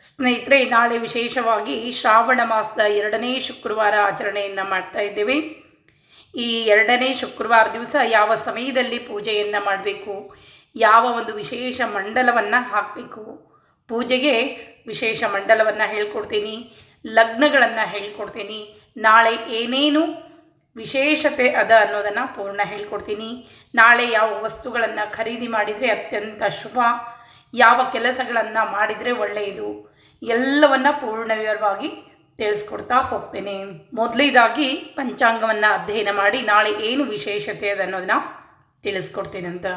ಸ್ನೇಹಿತರೆ, ನಾಳೆ ವಿಶೇಷವಾಗಿ ಶ್ರಾವಣ ಮಾಸದ 2ನೇ ಶುಕ್ರವಾರ ಆಚರಣೆಯನ್ನು ಮಾಡ್ತಾ ಇದ್ದೇವೆ. ಈ 2ನೇ ಶುಕ್ರವಾರ ದಿವಸ ಯಾವ ಸಮಯದಲ್ಲಿ ಪೂಜೆಯನ್ನು ಮಾಡಬೇಕು, ಯಾವ ಒಂದು ವಿಶೇಷ ಮಂಡಲವನ್ನು ಹಾಕಬೇಕು, ಪೂಜೆಗೆ ವಿಶೇಷ ಮಂಡಲವನ್ನು ಹೇಳ್ಕೊಡ್ತೀನಿ, ಲಗ್ನಗಳನ್ನು ಹೇಳ್ಕೊಡ್ತೀನಿ, ನಾಳೆ ಏನೇನು ವಿಶೇಷತೆ ಅದ ಅನ್ನೋದನ್ನು ಪೂರ್ಣ ಹೇಳ್ಕೊಡ್ತೀನಿ. ನಾಳೆ ಯಾವ ವಸ್ತುಗಳನ್ನು ಖರೀದಿ ಮಾಡಿದರೆ ಅತ್ಯಂತ ಶುಭ, ಯಾವ ಕೆಲಸಗಳನ್ನು ಮಾಡಿದರೆ ಒಳ್ಳೆಯದು, ಎಲ್ಲವನ್ನು ಪೂರ್ಣ ವಿವರವಾಗಿ ತಿಳಿಸ್ಕೊಡ್ತಾ ಹೋಗ್ತೇನೆ. ಮೊದಲನೇದಾಗಿ ಪಂಚಾಂಗವನ್ನು ಅಧ್ಯಯನ ಮಾಡಿ ನಾಳೆ ಏನು ವಿಶೇಷತೆ ಅದ ಅನ್ನೋದನ್ನು ತಿಳಿಸ್ಕೊಡ್ತೇನೆ ಅಂತ.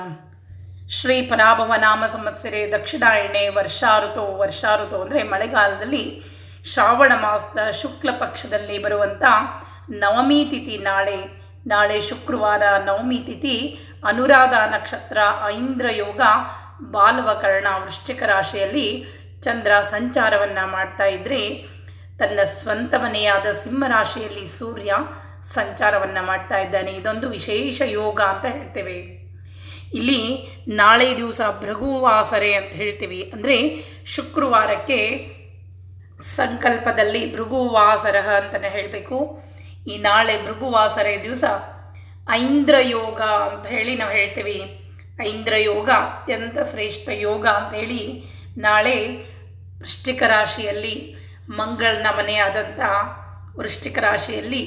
ಶ್ರೀ ಪರಾಭವ ನಾಮ ಸಂವತ್ಸರೆ ದಕ್ಷಿಣಾಯಣೆ ವರ್ಷಾ ಋತು ಅಂದರೆ ಮಳೆಗಾಲದಲ್ಲಿ ಶ್ರಾವಣ ಮಾಸದ ಶುಕ್ಲ ಪಕ್ಷದಲ್ಲಿ ಬರುವಂಥ ನವಮಿ ತಿಥಿ ನಾಳೆ ಶುಕ್ರವಾರ ನವಮಿ ತಿಥಿ. ಅನುರಾಧ ನಕ್ಷತ್ರ, ಐಂದ್ರ ಯೋಗ, ಬಾಲವಕರಣ, ವೃಶ್ಚಿಕ ರಾಶಿಯಲ್ಲಿ ಚಂದ್ರ ಸಂಚಾರವನ್ನು ಮಾಡ್ತಾ ಇದ್ದರೆ ತನ್ನ ಸ್ವಂತ ಮನೆಯಾದ ಸಿಂಹರಾಶಿಯಲ್ಲಿ ಸೂರ್ಯ ಸಂಚಾರವನ್ನು ಮಾಡ್ತಾ ಇದ್ದಾನೆ. ಇದೊಂದು ವಿಶೇಷ ಯೋಗ ಅಂತ ಹೇಳ್ತೇವೆ. ಇಲ್ಲಿ ನಾಳೆ ದಿವಸ ಭೃಗುವಾಸರೆ ಅಂತ ಹೇಳ್ತೀವಿ. ಅಂದರೆ ಶುಕ್ರವಾರಕ್ಕೆ ಸಂಕಲ್ಪದಲ್ಲಿ ಭೃಗುವಾಸರ ಅಂತಲೇ ಹೇಳಬೇಕು. ಈ ನಾಳೆ ಭೃಗುವಾಸರೆ ದಿವಸ ಐಂದ್ರ ಯೋಗ ಅಂತ ಹೇಳಿ ನಾವು ಹೇಳ್ತೀವಿ. ಐಂದ್ರ ಯೋಗ ಅತ್ಯಂತ ಶ್ರೇಷ್ಠ ಯೋಗ ಅಂಥೇಳಿ ನಾಳೆ ವೃಶ್ಚಿಕ ರಾಶಿಯಲ್ಲಿ ಮಂಗಳನ ಮನೆಯಾದಂಥ ವೃಶ್ಚಿಕ ರಾಶಿಯಲ್ಲಿ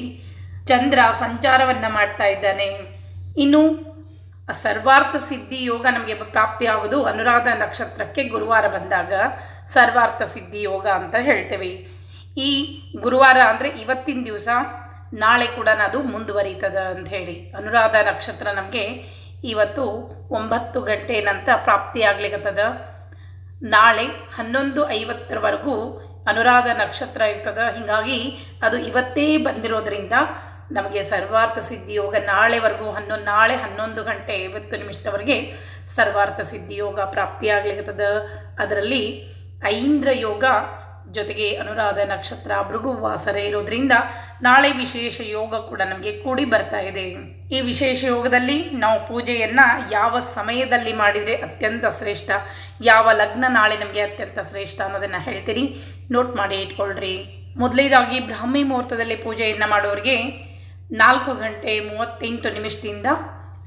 ಚಂದ್ರ ಸಂಚಾರವನ್ನು ಮಾಡ್ತಾ ಇದ್ದಾನೆ. ಇನ್ನು ಸರ್ವಾರ್ಥ ಸಿದ್ಧಿ ಯೋಗ ನಮಗೆ ಪ್ರಾಪ್ತಿಯಾಗುವುದು ಅನುರಾಧ ನಕ್ಷತ್ರಕ್ಕೆ ಗುರುವಾರ ಬಂದಾಗ ಸರ್ವಾರ್ಥ ಸಿದ್ಧಿ ಯೋಗ ಅಂತ ಹೇಳ್ತೇವೆ. ಈ ಗುರುವಾರ ಅಂದರೆ ಇವತ್ತಿನ ದಿವಸ, ನಾಳೆ ಕೂಡ ಅದು ಮುಂದುವರಿತದ ಅಂಥೇಳಿ. ಅನುರಾಧ ನಕ್ಷತ್ರ ನಮಗೆ ಇವತ್ತು 9 ಗಂಟೆ ನಂತರ ಪ್ರಾಪ್ತಿಯಾಗ್ಲಿಕ್ಕತ್ತದ. ನಾಳೆ 11:50 ಅನುರಾಧ ನಕ್ಷತ್ರ ಇರ್ತದೆ. ಹೀಗಾಗಿ ಅದು ಇವತ್ತೇ ಬಂದಿರೋದ್ರಿಂದ ನಮಗೆ ಸರ್ವಾರ್ಥ ಸಿದ್ಧಿ ಯೋಗ ನಾಳೆವರೆಗೂ ನಾಳೆ 11:50 ಸರ್ವಾರ್ಥ ಸಿದ್ಧಿ ಯೋಗ ಪ್ರಾಪ್ತಿಯಾಗ್ಲಿಕ್ಕತ್ತದ. ಅದರಲ್ಲಿ ಐಂದ್ರ ಯೋಗ ಜೊತೆಗೆ ಅನುರಾಧ ನಕ್ಷತ್ರ ಭೃಗುವಾಸರೆ ಇರೋದ್ರಿಂದ ನಾಳೆ ವಿಶೇಷ ಯೋಗ ಕೂಡ ನಮಗೆ ಕೂಡಿ ಬರ್ತಾ ಇದೆ. ಈ ವಿಶೇಷ ಯೋಗದಲ್ಲಿ ನಾವು ಪೂಜೆಯನ್ನು ಯಾವ ಸಮಯದಲ್ಲಿ ಮಾಡಿದರೆ ಅತ್ಯಂತ ಶ್ರೇಷ್ಠ, ಯಾವ ಲಗ್ನ ನಾಳೆ ನಮಗೆ ಅತ್ಯಂತ ಶ್ರೇಷ್ಠ ಅನ್ನೋದನ್ನು ಹೇಳ್ತೀನಿ, ನೋಟ್ ಮಾಡಿ ಇಟ್ಕೊಳ್ರಿ. ಮೊದಲನೇದಾಗಿ ಬ್ರಾಹ್ಮಿ ಮುಹೂರ್ತದಲ್ಲಿ ಪೂಜೆಯನ್ನು ಮಾಡೋರಿಗೆ 4:38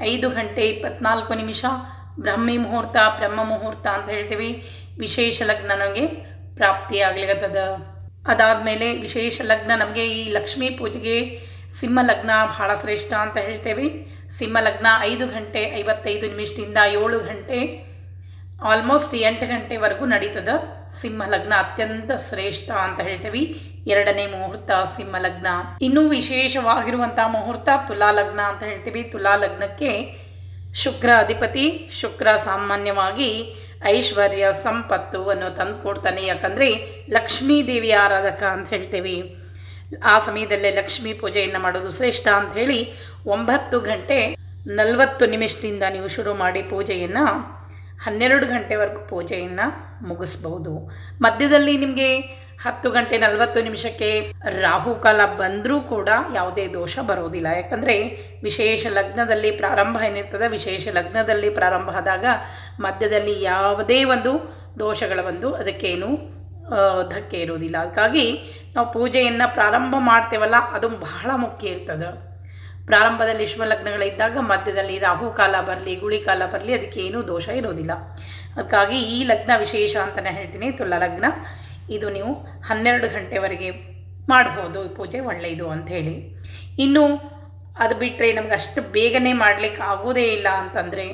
5:24 ಬ್ರಾಹ್ಮಿ ಮುಹೂರ್ತ, ಬ್ರಹ್ಮ ಮುಹೂರ್ತ ಅಂತ ಹೇಳ್ತೀವಿ. ವಿಶೇಷ ಲಗ್ನ ನಮಗೆ ಪ್ರಾಪ್ತಿಯಾಗ್ಲಿಕ್ಕತ್ತದ. ಅದಾದಮೇಲೆ ವಿಶೇಷ ಲಗ್ನ ನಮಗೆ ಈ ಲಕ್ಷ್ಮೀ ಪೂಜೆಗೆ ಸಿಂಹ ಲಗ್ನ ಬಹಳ ಶ್ರೇಷ್ಠ ಅಂತ ಹೇಳ್ತೇವೆ. ಸಿಂಹ ಲಗ್ನ 5:55 7 ಗಂಟೆ, ಆಲ್ಮೋಸ್ಟ್ 8 ಗಂಟೆವರೆಗೂ ನಡೀತದ. ಸಿಂಹ ಲಗ್ನ ಅತ್ಯಂತ ಶ್ರೇಷ್ಠ ಅಂತ ಹೇಳ್ತೇವೆ. 2ನೇ ಮುಹೂರ್ತ ಸಿಂಹ ಲಗ್ನ. ಇನ್ನೂ ವಿಶೇಷವಾಗಿರುವಂಥ ಮುಹೂರ್ತ ತುಲಾ ಲಗ್ನ ಅಂತ ಹೇಳ್ತೀವಿ. ತುಲಾ ಲಗ್ನಕ್ಕೆ ಶುಕ್ರ ಅಧಿಪತಿ. ಶುಕ್ರ ಸಾಮಾನ್ಯವಾಗಿ ಐಶ್ವರ್ಯ ಸಂಪತ್ತು ಅನ್ನೋ ತಂದು ಕೊಡ್ತಾನೆ. ಯಾಕಂದರೆ ಲಕ್ಷ್ಮೀ ದೇವಿ ಆರಾಧಕ ಅಂತ ಹೇಳ್ತೇವೆ. ಆ ಸಮಯದಲ್ಲೇ ಲಕ್ಷ್ಮೀ ಪೂಜೆಯನ್ನು ಮಾಡೋದು ಶ್ರೇಷ್ಠ ಅಂಥೇಳಿ 9:40 ನೀವು ಶುರು ಮಾಡಿ ಪೂಜೆಯನ್ನು 12 ಗಂಟೆವರೆಗೂ ಪೂಜೆಯನ್ನು ಮುಗಿಸ್ಬಹುದು. ಮಧ್ಯದಲ್ಲಿ ನಿಮಗೆ 10:40 ರಾಹುಕಾಲ ಬಂದರೂ ಕೂಡ ಯಾವುದೇ ದೋಷ ಬರೋದಿಲ್ಲ. ಯಾಕಂದರೆ ವಿಶೇಷ ಲಗ್ನದಲ್ಲಿ ಪ್ರಾರಂಭ ಏನಿರ್ತದೆ, ವಿಶೇಷ ಲಗ್ನದಲ್ಲಿ ಪ್ರಾರಂಭ ಆದಾಗ ಮಧ್ಯದಲ್ಲಿ ಯಾವುದೇ ಒಂದು ದೋಷಗಳ ಬಂದು ಅದಕ್ಕೇನು ಧಕ್ಕೆ ಇರೋದಿಲ್ಲ. ಅದಕ್ಕಾಗಿ ನಾವು ಪೂಜೆಯನ್ನು ಪ್ರಾರಂಭ ಮಾಡ್ತೇವಲ್ಲ, ಅದು ಬಹಳ ಮುಖ್ಯ ಇರ್ತದೆ. ಪ್ರಾರಂಭದಲ್ಲಿ ಶುಭ ಲಗ್ನಗಳಿದ್ದಾಗ ಮಧ್ಯದಲ್ಲಿ ರಾಹುಕಾಲ ಬರಲಿ ಗುಳಿಕಾಲ ಬರಲಿ ಅದಕ್ಕೇನೂ ದೋಷ ಇರೋದಿಲ್ಲ. ಅದಕ್ಕಾಗಿ ಈ ಲಗ್ನ ವಿಶೇಷ ಅಂತಲೇ ಹೇಳ್ತೀನಿ, ತುಲಾ ಲಗ್ನ. ಇದು ನೀವು 12 ಗಂಟೆವರೆಗೆ ಮಾಡ್ಬೋದು ಪೂಜೆ, ಒಳ್ಳೆಯದು ಅಂಥೇಳಿ. ಇನ್ನು ಅದು ಬಿಟ್ಟರೆ ನಮ್ಗೆ ಅಷ್ಟು ಬೇಗನೆ ಮಾಡಲಿಕ್ಕೆ ಆಗೋದೇ ಇಲ್ಲ ಅಂತಂದರೆ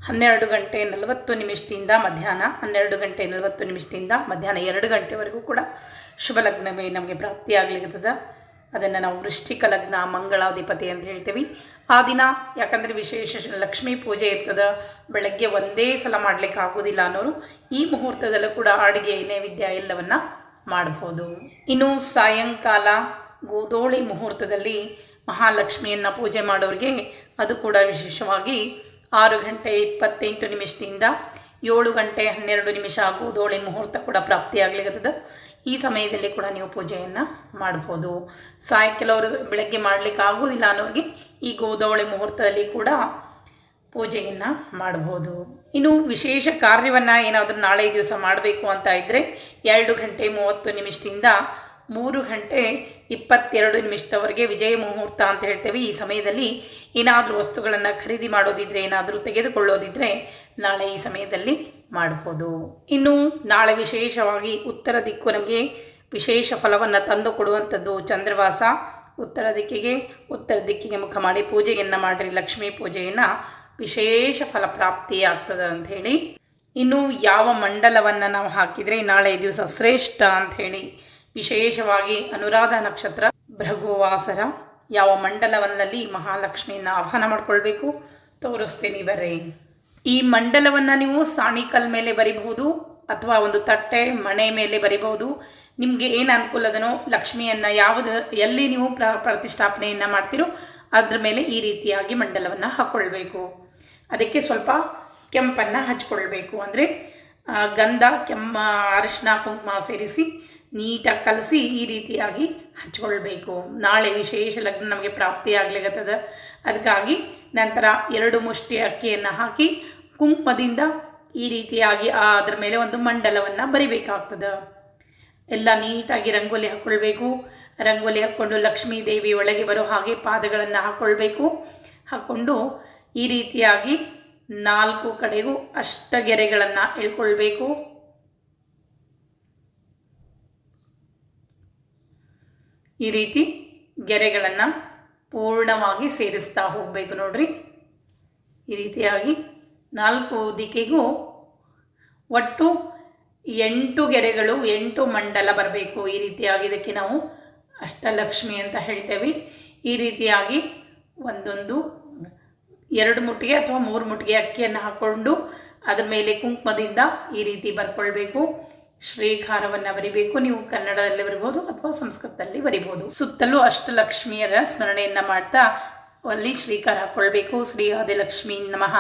12:40 ಮಧ್ಯಾಹ್ನ 12:40 ಮಧ್ಯಾಹ್ನ 2 ಗಂಟೆವರೆಗೂ ಕೂಡ ಶುಭ ಲಗ್ನವೇ ನಮಗೆ ಪ್ರಾಪ್ತಿಯಾಗ್ಲಿಕ್ಕತ್ತದ. ಅದನ್ನು ನಾವು ವೃಶ್ಚಿಕ ಲಗ್ನ, ಮಂಗಳಾಧಿಪತಿ ಅಂತ ಹೇಳ್ತೀವಿ. ಆ ದಿನ ಯಾಕಂದರೆ ವಿಶೇಷ ಲಕ್ಷ್ಮೀ ಪೂಜೆ ಇರ್ತದೆ, ಬೆಳಗ್ಗೆ ಒಂದೇ ಸಲ ಮಾಡಲಿಕ್ಕೆ ಆಗೋದಿಲ್ಲ ಅನ್ನೋರು ಈ ಮುಹೂರ್ತದಲ್ಲೂ ಕೂಡ ಅಡುಗೆ ನೈವೇದ್ಯ ಎಲ್ಲವನ್ನು ಮಾಡಬಹುದು. ಇನ್ನು ಸಾಯಂಕಾಲ ಗೋಧೂಳಿ ಮುಹೂರ್ತದಲ್ಲಿ ಮಹಾಲಕ್ಷ್ಮಿಯನ್ನು ಪೂಜೆ ಮಾಡೋರಿಗೆ ಅದು ಕೂಡ ವಿಶೇಷವಾಗಿ 6:28 7:12 ಗೋಧೂಳಿ ಮುಹೂರ್ತ ಕೂಡ ಪ್ರಾಪ್ತಿಯಾಗ್ಲಿಕ್ಕತ್ತದ. ಈ ಸಮಯದಲ್ಲಿ ಕೂಡ ನೀವು ಪೂಜೆಯನ್ನು ಮಾಡ್ಬೋದು. ಕೆಲವರು ಬೆಳಗ್ಗೆ ಮಾಡಲಿಕ್ಕೆ ಆಗೋದಿಲ್ಲ ಅನ್ನೋರಿಗೆ ಈ ಗೋಧೂಳಿ ಮುಹೂರ್ತದಲ್ಲಿ ಕೂಡ ಪೂಜೆಯನ್ನು ಮಾಡ್ಬೋದು. ಇನ್ನು ವಿಶೇಷ ಕಾರ್ಯವನ್ನು ಏನಾದರೂ ನಾಳೆ ದಿವಸ ಮಾಡಬೇಕು ಅಂತ ಇದ್ದರೆ 2:30 3:22 ವಿಜಯ ಮುಹೂರ್ತ ಅಂತ ಹೇಳ್ತೇವೆ. ಈ ಸಮಯದಲ್ಲಿ ಏನಾದರೂ ವಸ್ತುಗಳನ್ನು ಖರೀದಿ ಮಾಡೋದಿದ್ರೆ, ಏನಾದರೂ ತೆಗೆದುಕೊಳ್ಳೋದಿದ್ರೆ ನಾಳೆ ಈ ಸಮಯದಲ್ಲಿ ಮಾಡಬಹುದು. ಇನ್ನು ನಾಳೆ ವಿಶೇಷವಾಗಿ ಉತ್ತರ ದಿಕ್ಕು ನಮಗೆ ವಿಶೇಷ ಫಲವನ್ನು ತಂದು ಕೊಡುವಂಥದ್ದು ಚಂದ್ರವಾಸ. ಉತ್ತರ ದಿಕ್ಕಿಗೆ ಮುಖ ಮಾಡಿ ಪೂಜೆಯನ್ನು ಮಾಡಿರಿ. ಲಕ್ಷ್ಮೀ ಪೂಜೆಯನ್ನು ವಿಶೇಷ ಫಲಪ್ರಾಪ್ತಿಯಾಗ್ತದೆ ಅಂಥೇಳಿ. ಇನ್ನು ಯಾವ ಮಂಡಲವನ್ನು ನಾವು ಹಾಕಿದರೆ ನಾಳೆ ದಿವಸ ಶ್ರೇಷ್ಠ ಅಂಥೇಳಿ ವಿಶೇಷವಾಗಿ ಅನುರಾಧ ನಕ್ಷತ್ರ ಭೃಗುವಾಸರ ಯಾವ ಮಂಡಲವನ್ನಲ್ಲಿ ಮಹಾಲಕ್ಷ್ಮಿಯನ್ನು ಆಹ್ವಾನ ಮಾಡ್ಕೊಳ್ಬೇಕು ತೋರಿಸ್ತೇನೆ ಬರ್ರಿ. ಈ ಮಂಡಲವನ್ನು ನೀವು ಸಾಣಿಕಲ್ ಮೇಲೆ ಬರಿಬಹುದು ಅಥವಾ ಒಂದು ತಟ್ಟೆ ಮಣೆ ಮೇಲೆ ಬರಿಬಹುದು. ನಿಮಗೆ ಏನು ಅನುಕೂಲದನೋ ಲಕ್ಷ್ಮಿಯನ್ನು ಎಲ್ಲಿ ನೀವು ಪ್ರತಿಷ್ಠಾಪನೆಯನ್ನು ಮಾಡ್ತೀರೋ ಅದ್ರ ಮೇಲೆ ಈ ರೀತಿಯಾಗಿ ಮಂಡಲವನ್ನು ಹಾಕ್ಕೊಳ್ಬೇಕು. ಅದಕ್ಕೆ ಸ್ವಲ್ಪ ಕೆಂಪನ್ನು ಹಚ್ಕೊಳ್ಬೇಕು. ಅಂದರೆ ಗಂಧ, ಅರಿಶಿನ, ಕುಂಕುಮ ಸೇರಿಸಿ ನೀಟಾಗಿ ಕಲಸಿ ಈ ರೀತಿಯಾಗಿ ಹಚ್ಕೊಳ್ಬೇಕು. ನಾಳೆ ವಿಶೇಷ ಲಗ್ನ ನಮಗೆ ಪ್ರಾಪ್ತಿಯಾಗ್ಲಿಕ್ಕತ್ತದ. ಅದಕ್ಕಾಗಿ ನಂತರ 2 ಮುಷ್ಟಿ ಅಕ್ಕಿಯನ್ನು ಹಾಕಿ ಕುಂಕುಮದಿಂದ ಈ ರೀತಿಯಾಗಿ ಅದರ ಮೇಲೆ ಒಂದು ಮಂಡಲವನ್ನು ಬರಿಬೇಕಾಗ್ತದೆ. ಎಲ್ಲ ನೀಟಾಗಿ ರಂಗೋಲಿ ಹಾಕ್ಕೊಳ್ಬೇಕು. ರಂಗೋಲಿ ಹಾಕ್ಕೊಂಡು ಲಕ್ಷ್ಮೀ ದೇವಿ ಒಳಗೆ ಬರೋ ಹಾಗೆ ಪಾದಗಳನ್ನು ಹಾಕ್ಕೊಳ್ಬೇಕು. ಹಾಕ್ಕೊಂಡು ಈ ರೀತಿಯಾಗಿ 4 ಕಡೆಗೂ ಅಷ್ಟಗೆರೆಗಳನ್ನು ಎಳ್ಕೊಳ್ಬೇಕು. ಈ ರೀತಿ ಗೆರೆಗಳನ್ನು ಪೂರ್ಣವಾಗಿ ಸೇರಿಸ್ತಾ ಹೋಗಬೇಕು ನೋಡ್ರಿ. ಈ ರೀತಿಯಾಗಿ 4 ದಿಕ್ಕಿಗೂ ಒಟ್ಟು 8 ಗೆರೆಗಳು, 8 ಮಂಡಲ ಬರಬೇಕು. ಈ ರೀತಿಯಾಗಿ ಇದಕ್ಕೆ ನಾವು ಅಷ್ಟಲಕ್ಷ್ಮಿ ಅಂತ ಹೇಳ್ತೇವೆ. ಈ ರೀತಿಯಾಗಿ 2 ಮುಟ್ಟಿಗೆ ಅಥವಾ 3 ಮುಟ್ಟಿಗೆ ಅಕ್ಕಿಯನ್ನು ಹಾಕ್ಕೊಂಡು ಅದರ ಮೇಲೆ ಕುಂಕುಮದಿಂದ ಈ ರೀತಿ ಬರ್ಕೊಳ್ಬೇಕು. ಶ್ರೀಕಾರವನ್ನು ಬರಿಬೇಕು. ನೀವು ಕನ್ನಡದಲ್ಲಿ ಬರಿಬೋದು ಅಥವಾ ಸಂಸ್ಕೃತದಲ್ಲಿ ಬರಿಬೋದು. ಸುತ್ತಲೂ ಅಷ್ಟಲಕ್ಷ್ಮಿಯರ ಸ್ಮರಣೆಯನ್ನು ಮಾಡ್ತಾ ಅಲ್ಲಿ ಶ್ರೀಕಾರ ಹಾಕ್ಕೊಳ್ಬೇಕು. ಶ್ರೀ ಆದಿಲಕ್ಷ್ಮೀ ನಮಃ,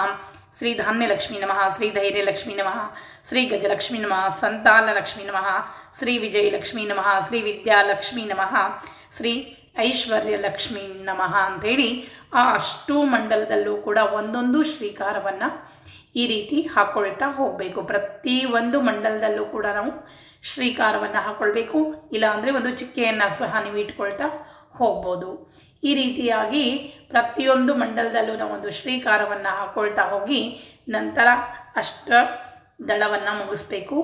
ಶ್ರೀ ಧಾನ್ಯಲಕ್ಷ್ಮೀ ನಮಃ, ಶ್ರೀ ಧೈರ್ಯಲಕ್ಷ್ಮೀ ನಮಃ, ಶ್ರೀ ಗಜಲಕ್ಷ್ಮೀ ನಮಃ, ಸಂತಾನಲಕ್ಷ್ಮೀ ನಮಃ, ಶ್ರೀ ವಿಜಯಲಕ್ಷ್ಮೀ ನಮಃ, ಶ್ರೀ ವಿದ್ಯಾಲಕ್ಷ್ಮೀ ನಮಃ, ಶ್ರೀ ಐಶ್ವರ್ಯಲಕ್ಷ್ಮೀ ನಮಃ ಅಂಥೇಳಿ ಆ ಅಷ್ಟೂ ಮಂಡಲದಲ್ಲೂ ಕೂಡ ಒಂದೊಂದು ಶ್ರೀಕಾರವನ್ನು ಈ ರೀತಿ ಹಾಕ್ಕೊಳ್ತಾ ಹೋಗಬೇಕು. ಪ್ರತಿಯೊಂದು ಮಂಡಲದಲ್ಲೂ ಕೂಡ ನಾವು ಶ್ರೀಕಾರವನ್ನು ಹಾಕ್ಕೊಳ್ಬೇಕು. ಇಲ್ಲಾಂದರೆ ಒಂದು ಚಿಕ್ಕೆಯನ್ನು ಸಹ ನೀವು ಇಟ್ಕೊಳ್ತಾ ಹೋಗ್ಬೋದು. ಈ ರೀತಿಯಾಗಿ ಪ್ರತಿಯೊಂದು ಮಂಡಲದಲ್ಲೂ ನಾವು ಒಂದು ಶ್ರೀಕಾರವನ್ನು ಹಾಕ್ಕೊಳ್ತಾ ಹೋಗಿ ನಂತರ ಅಷ್ಟ ದಳವನ್ನು ಮುಗಿಸ್ಬೇಕು.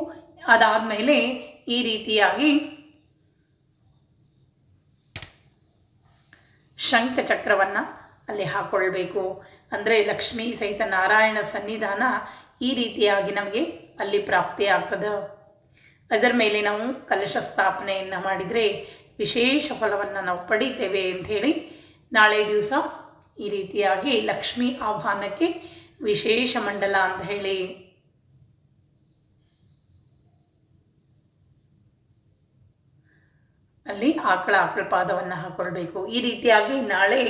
ಅದಾದಮೇಲೆ ಈ ರೀತಿಯಾಗಿ ಶಂಖಚಕ್ರವನ್ನು ಅಲ್ಲಿ ಹಾಕ್ಕೊಳ್ಬೇಕು. ಅಂದರೆ ಲಕ್ಷ್ಮೀ ಸಹಿತ ನಾರಾಯಣ ಸನ್ನಿಧಾನ ಈ ರೀತಿಯಾಗಿ ನಮಗೆ ಅಲ್ಲಿ ಪ್ರಾಪ್ತಿ ಆಗ್ತದೆ. ಅದರ ಮೇಲೆ ನಾವು ಕಲಶ ಸ್ಥಾಪನೆಯನ್ನು ಮಾಡಿದರೆ ವಿಶೇಷ ಫಲವನ್ನು ನಾವು ಪಡಿತೇವೆ ಅಂಥೇಳಿ ನಾಳೆ ದಿವಸ ಈ ರೀತಿಯಾಗಿ ಲಕ್ಷ್ಮೀ ಆಹ್ವಾನಕ್ಕೆ ವಿಶೇಷ ಮಂಡಲ ಅಂತ ಹೇಳಿ ಅಲ್ಲಿ ಆಕಳ ಪಾದವನ್ನು ಹಾಕ್ಕೊಳ್ಬೇಕು. ಈ ರೀತಿಯಾಗಿ ನಾಳೆ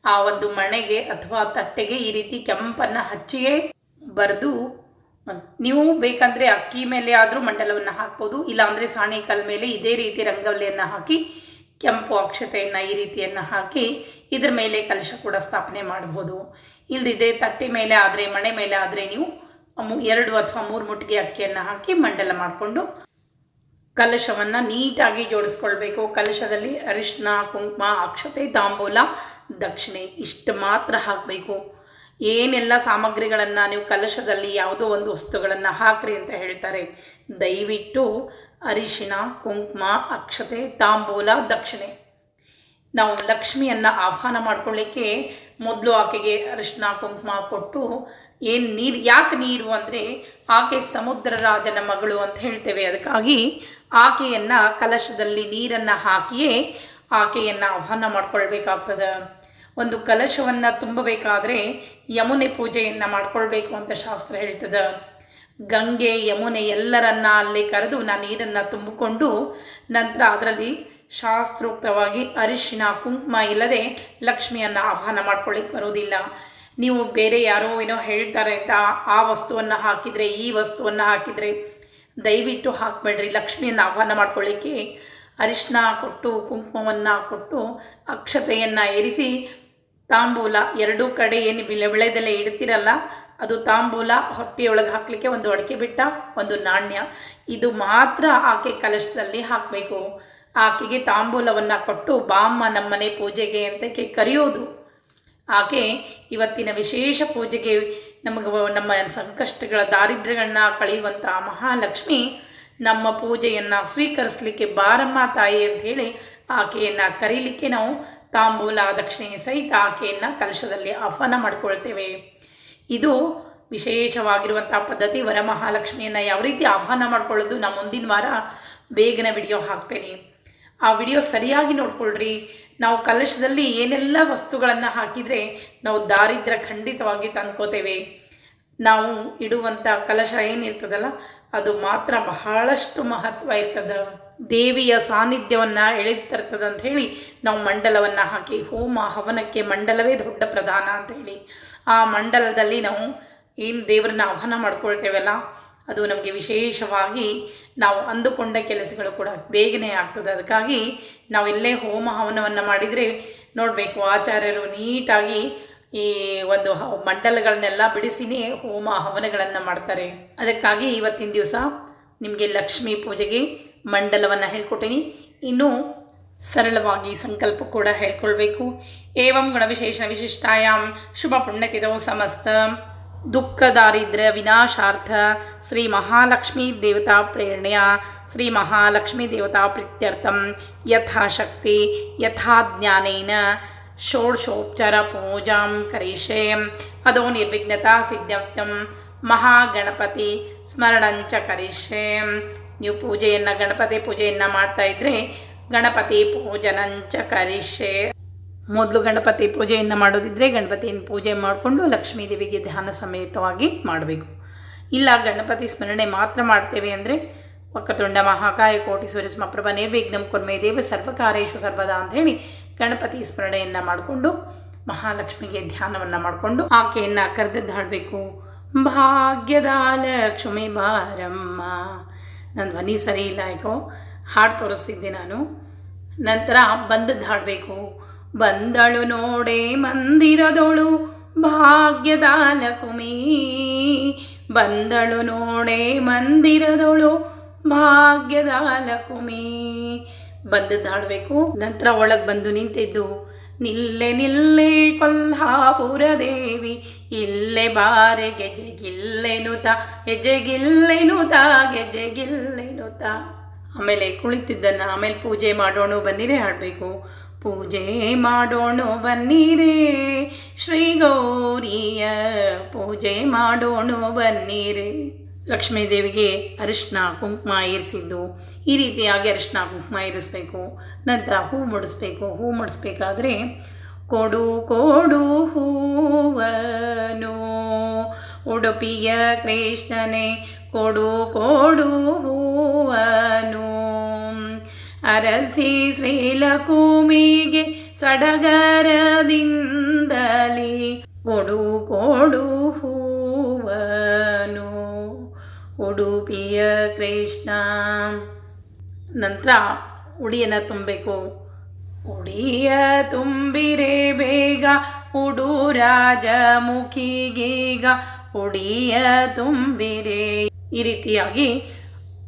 ಆ ಒಂದು ಮಣೆಗೆ ಅಥವಾ ತಟ್ಟೆಗೆ ಈ ರೀತಿ ಕೆಂಪನ್ನು ಹಚ್ಚಿಯೇ ಬರೆದು, ನೀವು ಬೇಕಂದರೆ ಅಕ್ಕಿ ಮೇಲೆ ಆದರೂ ಮಂಡಲವನ್ನು ಹಾಕ್ಬೋದು. ಇಲ್ಲಾಂದರೆ ಸಾಣಿಕಲ್ ಮೇಲೆ ಇದೇ ರೀತಿ ರಂಗೋಲಿಯನ್ನು ಹಾಕಿ ಕೆಂಪು ಅಕ್ಷತೆಯನ್ನು ಈ ರೀತಿಯನ್ನು ಹಾಕಿ ಇದ್ರ ಮೇಲೆ ಕಲಶ ಕೂಡ ಸ್ಥಾಪನೆ ಮಾಡ್ಬೋದು. ಇಲ್ಲದಿದ್ದರೆ ತಟ್ಟೆ ಮೇಲೆ ಆದರೆ, ಮಣೆ ಮೇಲೆ ಆದರೆ ನೀವು 2 ಅಥವಾ 3 ಮುಟ್ಟಿಗೆ ಅಕ್ಕಿಯನ್ನು ಹಾಕಿ ಮಂಡಲ ಮಾಡಿಕೊಂಡು ಕಲಶವನ್ನು ನೀಟಾಗಿ ಜೋಡಿಸ್ಕೊಳ್ಬೇಕು. ಕಲಶದಲ್ಲಿ ಅರಿಶಿನ, ಕುಂಕುಮ, ಅಕ್ಷತೆ, ತಾಂಬೂಲ, ದಕ್ಷಿಣೆ ಇಷ್ಟು ಮಾತ್ರ ಹಾಕಬೇಕು. ಏನೆಲ್ಲ ಸಾಮಗ್ರಿಗಳನ್ನು ನೀವು ಕಲಶದಲ್ಲಿ ಯಾವುದೋ ಒಂದು ವಸ್ತುಗಳನ್ನು ಹಾಕ್ರಿ ಅಂತ ಹೇಳ್ತಾರೆ. ದಯವಿಟ್ಟು ಅರಿಶಿನ, ಕುಂಕುಮ, ಅಕ್ಷತೆ, ತಾಂಬೂಲ, ದಕ್ಷಿಣೆ. ನಾವು ಲಕ್ಷ್ಮಿಯನ್ನು ಆಹ್ವಾನ ಮಾಡ್ಕೊಳ್ಳಿಕ್ಕೆ ಮೊದಲು ಆಕೆಗೆ ಅರಿಶಿನ, ಕುಂಕುಮ ಕೊಟ್ಟು ಯಾಕೆ ನೀರು ಅಂದರೆ ಆಕೆ ಸಮುದ್ರ ರಾಜನ ಮಗಳು ಅಂತ ಹೇಳ್ತೇವೆ. ಅದಕ್ಕಾಗಿ ಆಕೆಯನ್ನು ಕಲಶದಲ್ಲಿ ನೀರನ್ನು ಹಾಕಿಯೇ ಆಕೆಯನ್ನು ಆಹ್ವಾನ ಮಾಡ್ಕೊಳ್ಬೇಕಾಗ್ತದೆ. ಒಂದು ಕಲಶವನ್ನು ತುಂಬಬೇಕಾದ್ರೆ ಯಮುನೆ ಪೂಜೆಯನ್ನು ಮಾಡ್ಕೊಳ್ಬೇಕು ಅಂತ ಶಾಸ್ತ್ರ ಹೇಳ್ತದೆ. ಗಂಗೆ, ಯಮುನೆ ಎಲ್ಲರನ್ನ ಅಲ್ಲಿ ಕರೆದು ನೀರನ್ನು ತುಂಬಿಕೊಂಡು ನಂತರ ಅದರಲ್ಲಿ ಶಾಸ್ತ್ರೋಕ್ತವಾಗಿ ಅರಿಶಿನ, ಕುಂಕುಮ ಇಲ್ಲದೆ ಲಕ್ಷ್ಮಿಯನ್ನು ಆಹ್ವಾನ ಮಾಡ್ಕೊಳ್ಳಿಕ್ಕೆ ಬರೋದಿಲ್ಲ. ನೀವು ಬೇರೆ ಯಾರೋ ಏನೋ ಹೇಳ್ತಾರೆ ಅಂತ ಆ ವಸ್ತುವನ್ನು ಹಾಕಿದರೆ, ಈ ವಸ್ತುವನ್ನು ಹಾಕಿದರೆ ದಯವಿಟ್ಟು ಹಾಕಬೇಡ್ರಿ. ಲಕ್ಷ್ಮಿಯನ್ನು ಆಹ್ವಾನ ಮಾಡ್ಕೊಳ್ಳಿಕ್ಕೆ ಅರಿಶಿನ ಕೊಟ್ಟು, ಕುಂಕುಮವನ್ನು ಕೊಟ್ಟು, ಅಕ್ಷತೆಯನ್ನು ಏರಿಸಿ, ತಾಂಬೂಲ 2 ಕಡೆ ಏನು ವಿಳೆದೆಲೆ ಇಡ್ತಿರಲ್ಲ ಅದು ತಾಂಬೂಲ, ಹೊಟ್ಟೆಯೊಳಗೆ ಹಾಕಲಿಕ್ಕೆ ಒಂದು ಅಡಿಕೆ ಬಿಟ್ಟ, ಒಂದು ನಾಣ್ಯ, ಇದು ಮಾತ್ರ ಆಕೆ ಕಲಶದಲ್ಲಿ ಹಾಕಬೇಕು. ಆಕೆಗೆ ತಾಂಬೂಲವನ್ನು ಕೊಟ್ಟು ಬಾಮ್ಮ ನಮ್ಮನೆ ಪೂಜೆಗೆ ಅಂತ ಕರೆಯೋದು. ಆಕೆ ಇವತ್ತಿನ ವಿಶೇಷ ಪೂಜೆಗೆ ನಮ್ಮ ಸಂಕಷ್ಟಗಳ ದಾರಿದ್ರ್ಯಗಳನ್ನ ಕಳೆಯುವಂಥ ಮಹಾಲಕ್ಷ್ಮಿ ನಮ್ಮ ಪೂಜೆಯನ್ನು ಸ್ವೀಕರಿಸಲಿಕ್ಕೆ ಬಾರಮ್ಮ ತಾಯಿ ಅಂಥೇಳಿ ಆಕೆಯನ್ನು ಕರೀಲಿಕ್ಕೆ ನಾವು ತಾಂಬೂಲ ದಕ್ಷಿಣೆ ಸಹಿತ ಆಕೆಯನ್ನು ಕಲಶದಲ್ಲಿ ಆಹ್ವಾನ ಮಾಡಿಕೊಳ್ತೇವೆ. ಇದು ವಿಶೇಷವಾಗಿರುವಂಥ ಪದ್ಧತಿ. ವರಮಹಾಲಕ್ಷ್ಮಿಯನ್ನು ಯಾವ ರೀತಿ ಆಹ್ವಾನ ಮಾಡ್ಕೊಳ್ಳೋದು ನಾನು ಮುಂದಿನ ವಾರ ಬೇಗನೆ ವಿಡಿಯೋ ಹಾಕ್ತೇನೆ. ಆ ವಿಡಿಯೋ ಸರಿಯಾಗಿ ನೋಡ್ಕೊಳ್ರಿ. ನಾವು ಕಲಶದಲ್ಲಿ ಏನೆಲ್ಲ ವಸ್ತುಗಳನ್ನು ಹಾಕಿದರೆ ನಾವು ದಾರಿದ್ರ್ಯ ಖಂಡಿತವಾಗಿ ತಂದ್ಕೋತೇವೆ. ನಾವು ಇಡುವಂಥ ಕಲಶ ಏನಿರ್ತದಲ್ಲ ಅದು ಮಾತ್ರ ಬಹಳಷ್ಟು ಮಹತ್ವ ಇರ್ತದೆ. ದೇವಿಯ ಸಾನ್ನಿಧ್ಯವನ್ನು ಎಳೆತರ್ತದೆ ಅಂಥೇಳಿ ನಾವು ಮಂಡಲವನ್ನು ಹಾಕಿ, ಹೋಮ ಹವನಕ್ಕೆ ಮಂಡಲವೇ ದೊಡ್ಡ ಪ್ರಧಾನ ಅಂಥೇಳಿ ಆ ಮಂಡಲದಲ್ಲಿ ನಾವು ಏನು ದೇವರನ್ನ ಆಹ್ವಾನ ಮಾಡ್ಕೊಳ್ತೇವಲ್ಲ ಅದು ನಮಗೆ ವಿಶೇಷವಾಗಿ ನಾವು ಅಂದುಕೊಂಡ ಕೆಲಸಗಳು ಕೂಡ ಬೇಗನೆ ಆಗ್ತದೆ. ಅದಕ್ಕಾಗಿ ನಾವೆಲ್ಲೇ ಹೋಮ ಹವನವನ್ನು ಮಾಡಿದರೆ ನೋಡಬೇಕು, ಆಚಾರ್ಯರು ನೀಟಾಗಿ ಈ ಒಂದು ಮಂಡಲಗಳನ್ನೆಲ್ಲ ಬಿಡಿಸಿನೇ ಹೋಮ ಹವನಗಳನ್ನು ಮಾಡ್ತಾರೆ. ಅದಕ್ಕಾಗಿ ಇವತ್ತಿನ ದಿವಸ ನಿಮಗೆ ಲಕ್ಷ್ಮೀ ಪೂಜೆಗೆ ಮಂಡಲವನ್ನು ಹೇಳ್ಕೊಟ್ಟೀನಿ. ಇನ್ನೂ ಸರಳವಾಗಿ ಸಂಕಲ್ಪ ಕೂಡ ಹೇಳ್ಕೊಳ್ಬೇಕು. ಏವಂ ಗುಣವಿಶೇಷ ವಿಶಿಷ್ಟಾಯಾಂ ಶುಭ ಪುಣ್ಯತಿಥೌ ಸಮಸ್ತ ದುಃಖ ದಾರಿದ್ರ್ಯ ವಿನಾಶಾರ್ಥ ಶ್ರೀ ಮಹಾಲಕ್ಷ್ಮೀ ದೇವತಾ ಪ್ರೇರಣೆಯ ಶ್ರೀ ಮಹಾಲಕ್ಷ್ಮೀ ದೇವತಾ ಪ್ರೀತ್ಯರ್ಥಂ ಯಥಾಶಕ್ತಿ ಯಥಾ ಜ್ಞಾನೇನ ಷೋಡಶೋಪಚಾರ ಪೂಜಾಂ ಕರಿಷ್ಯೆ. ಅದೋ ನಿರ್ವಿಘ್ನತಾ ಸಿದ್ಧ್ಯರ್ಥಂ ಮಹಾಗಣಪತಿ ಸ್ಮರಣಂಚ ಕರಿಷ್ಯೆ. ನೀವು ಗಣಪತಿ ಪೂಜೆಯನ್ನು ಮಾಡ್ತಾಯಿದ್ರೆ ಗಣಪತಿ ಪೂಜನಂಚ ಕರಿಷ್ಯೆ. ಮೊದಲು ಗಣಪತಿ ಪೂಜೆಯನ್ನು ಮಾಡೋದಿದ್ದರೆ ಗಣಪತಿಯನ್ನು ಪೂಜೆ ಮಾಡಿಕೊಂಡು ಲಕ್ಷ್ಮೀ ದೇವಿಗೆ ಧ್ಯಾನ ಸಮೇತವಾಗಿ ಮಾಡಬೇಕು. ಇಲ್ಲ ಗಣಪತಿ ಸ್ಮರಣೆ ಮಾತ್ರ ಮಾಡ್ತೇವೆ ಅಂದರೆ ವಕ್ರತುಂಡ ಮಹಾಕಾಯ ಕೋಟಿ ಸೂರ್ಯ ಸಮಪ್ರಭ ನಿರ್ವಿಘ್ನಂ ಕುರ್ಮೇ ದೇವ ಸರ್ವಕಾರ್ಯೇಷು ಸರ್ವದಾ ಅಂಥೇಳಿ ಗಣಪತಿ ಸ್ಮರಣೆಯನ್ನು ಮಾಡಿಕೊಂಡು ಮಹಾಲಕ್ಷ್ಮಿಗೆ ಧ್ಯಾನವನ್ನು ಮಾಡಿಕೊಂಡು ಆಕೆಯನ್ನು ಕರೆದದ್ದು ಹಾಡಬೇಕು. ಭಾಗ್ಯದ ಲಕ್ಷ್ಮಿ ಬಾರಮ್ಮ. ನನ್ನ ಧ್ವನಿ ಸರಿ ಇಲ್ಲ, ಯಾಕೋ ಹಾಡು ತೋರಿಸ್ತಿದ್ದೆ ನಾನು. ನಂತರ ಬಂದದ್ದು ಹಾಡಬೇಕು. ಬಂದಳು ನೋಡೆ ಮಂದಿರದೊಳು ಭಾಗ್ಯದ ಲಕ್ಷ್ಮೀ, ಬಂದಳು ನೋಡೆ ಮಂದಿರದೊಳು ಭಾಗ್ಯದ ಲಕ್ಷ್ಮೀ. ಬಂದದ್ದು ಹಾಡಬೇಕು. ನಂತರ ಒಳಗೆ ಬಂದು ನಿಂತಿದ್ದು ನಿಲ್ಲೆ ನಿಲ್ಲೆ ಕೊಲ್ಹಾಪುರ ದೇವಿ, ಇಲ್ಲೆ ಬಾರೆ ಗೆಜೆಗಿಲ್ಲೆನುತ ಹೆಜ್ಜೆಗಿಲ್ಲೆನುತ ಗೆಜೆಗಿಲ್ಲೆನುತ. ಆಮೇಲೆ ಕುಳಿತಿದ್ದನ್ನು ಆಮೇಲೆ ಪೂಜೆ ಮಾಡೋಣ ಬನ್ನಿರೇ ಹಾಡಬೇಕು. ಪೂಜೆ ಮಾಡೋಣ ಬನ್ನಿರೇ ಶ್ರೀ ಗೌರಿಯ ಪೂಜೆ ಮಾಡೋಣ ಬನ್ನಿರೇ. ಲಕ್ಷ್ಮೀ ದೇವಿಗೆ ಅರಿಶಿನ ಕುಂಕುಮ ಇರಿಸಿದ್ದು ಈ ರೀತಿಯಾಗಿ ಅರಿಶಿನ ಕುಂಕುಮ ಇರಿಸ್ಬೇಕು. ನಂತರ ಹೂ ಮುಡಿಸ್ಬೇಕು. ಹೂ ಮುಡಿಸ್ಬೇಕಾದ್ರೆ ಕೊಡು ಕೊಡು ಹೂವನು ಉಡುಪಿಯ ಕೃಷ್ಣನೇ ಕೊಡು ಕೊಡು ಹೂವನು, ಅರಸಿ ಶ್ರೀಲಕುಮಿಗೆ ಸಡಗರದಿಂದಲೇ ಕೊಡು ಕೊಡು ಹೂವನು ಉಡುಪಿಯ ಕೃಷ್ಣ. ನಂತರ ಉಡಿಯನ್ನು ತುಂಬಬೇಕು. ಉಡಿಯ ತುಂಬಿರೆ ಬೇಗ ಉಡು ರಾಜಮುಖಿಗೀಗ ಉಡಿಯ ತುಂಬಿರೆ. ಈ ರೀತಿಯಾಗಿ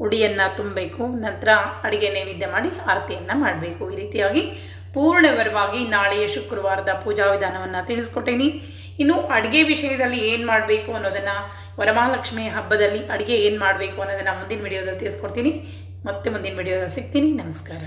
ಉಡಿಯನ್ನು ತುಂಬಬೇಕು. ನಂತರ ಅಡುಗೆ ನೈವೇದ್ಯ ಮಾಡಿ ಆರತಿಯನ್ನು ಮಾಡಬೇಕು. ಈ ರೀತಿಯಾಗಿ ಪೂರ್ಣವರವಾಗಿ ನಾಳೆಯ ಶುಕ್ರವಾರದ ಪೂಜಾ ವಿಧಾನವನ್ನು ತಿಳಿಸ್ಕೊಟ್ಟೇನಿ. ಇನ್ನು ಅಡುಗೆ ವಿಷಯದಲ್ಲಿ ಏನು ಮಾಡಬೇಕು ಅನ್ನೋದನ್ನು, ವರಮಹಾಲಕ್ಷ್ಮಿ ಹಬ್ಬದಲ್ಲಿ ಅಡುಗೆ ಏನು ಮಾಡಬೇಕು ಅನ್ನೋದನ್ನು ಮುಂದಿನ ವಿಡಿಯೋದಲ್ಲಿ ತಿಳಿಸ್ಕೊಡ್ತೀನಿ. ಮತ್ತೆ ಮುಂದಿನ ವಿಡಿಯೋದಲ್ಲಿ ಸಿಗ್ತೀನಿ. ನಮಸ್ಕಾರ.